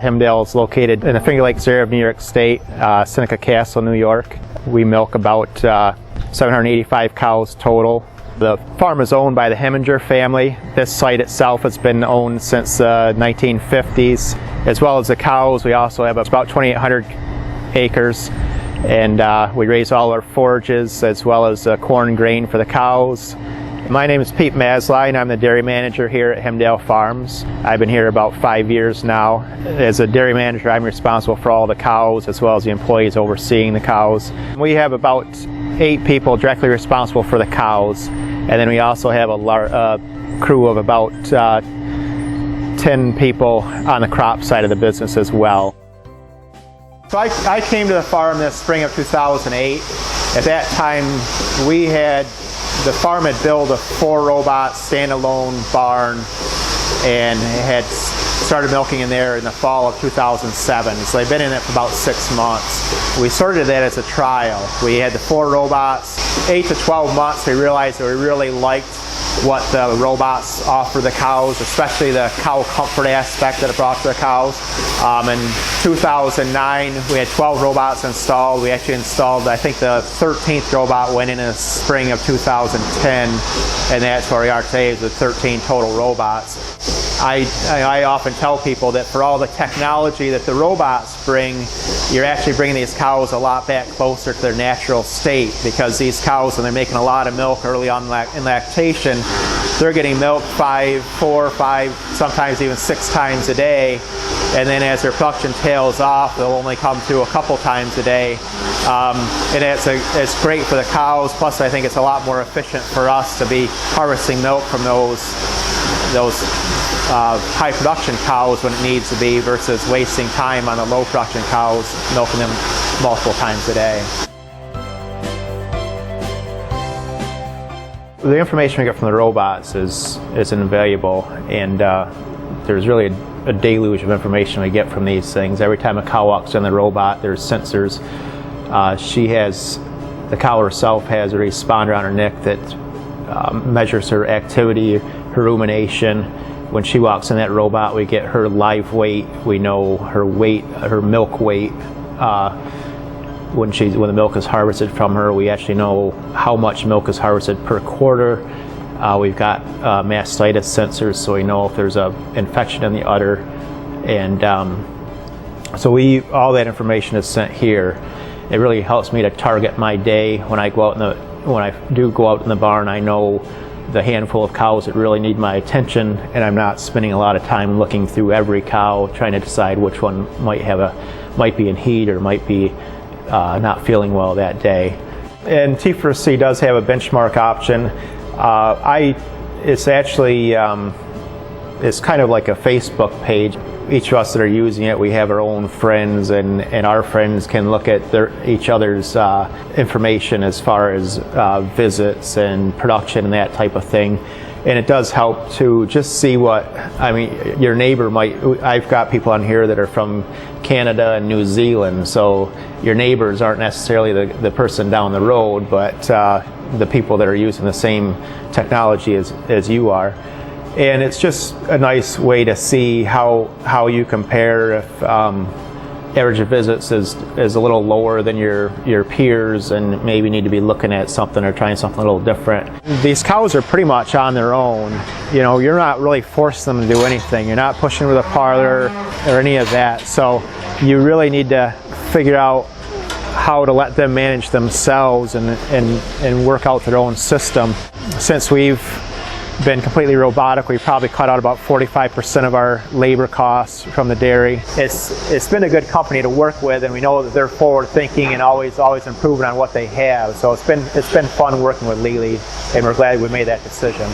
Hemdale is located in the Finger Lakes area of New York State, Seneca Castle, New York. We milk about 785 cows total. The farm is owned by the Hemdale family. This site itself has been owned since the 1950s. As well as the cows, we also have about 2,800 acres, and we raise all our forages as well as corn grain for the cows. My name is Pete Maslyn. I'm the dairy manager here at Hemdale Farms. I've been here about 5 years now. As a dairy manager, I'm responsible for all the cows as well as the employees overseeing the cows. We have about 8 people directly responsible for the cows, and then we also have a crew of about 10 people on the crop side of the business as well. So I came to the farm this spring of 2008. At that time, the farm had built a 4-robot standalone barn and had started milking in there in the fall of 2007. So they've been in it for about 6 months. We started that as a trial. We had the 4 robots. 8 to 12 months, we realized that we really liked what the robots offer the cows, especially the cow comfort aspect that it brought to the cows. In 2009, we had 12 robots installed. We actually installed, I think the 13th robot went in the spring of 2010, and that's where we are today, is with 13 total robots. I often tell people that for all the technology that the robots bring, you're actually bringing these cows a lot back closer to their natural state, because these cows, when they're making a lot of milk early on in lactation, they're getting milk 4, 5, sometimes even 6 times a day, and then as their production tails off, they'll only come through a couple times a day. And it's great for the cows, plus I think it's a lot more efficient for us to be harvesting milk from those high production cows when it needs to be, versus wasting time on the low production cows, milking them multiple times a day. The information we get from the robots is invaluable, and there's really a deluge of information we get from these things. Every time a cow walks in the robot, there's sensors. The cow herself has a responder on her neck that measures her activity, her rumination. When she walks in that robot, we get her live weight. We know her weight, her milk weight. When the milk is harvested from her, we actually know how much milk is harvested per quarter. We've got mastitis sensors, so we know if there's an infection in the udder, and so all that information is sent here. It really helps me to target my day when I go out when I do go out in the barn. I know the handful of cows that really need my attention, and I'm not spending a lot of time looking through every cow trying to decide which one might be in heat or might be not feeling well that day. And T4C does have a benchmark option. It's actually it's kind of like a Facebook page. Each of us that are using it, we have our own friends, and our friends can look at each other's information as far as visits and production and that type of thing. And it does help to just see your neighbor might. I've got people on here that are from Canada and New Zealand, so your neighbors aren't necessarily the person down the road, but the people that are using the same technology as you are. And it's just a nice way to see how you compare if average of visits is a little lower than your peers, and maybe need to be looking at something or trying something a little different. These cows are pretty much on their own. You're not really forcing them to do anything. You're not pushing with a parlor or any of that. So you really need to figure out how to let them manage themselves and work out their own system. Since we've been completely robotic, we probably cut out about 45% of our labor costs from the dairy. It's been a good company to work with, and we know that they're forward thinking and always improving on what they have. So it's been fun working with Lely, and we're glad we made that decision.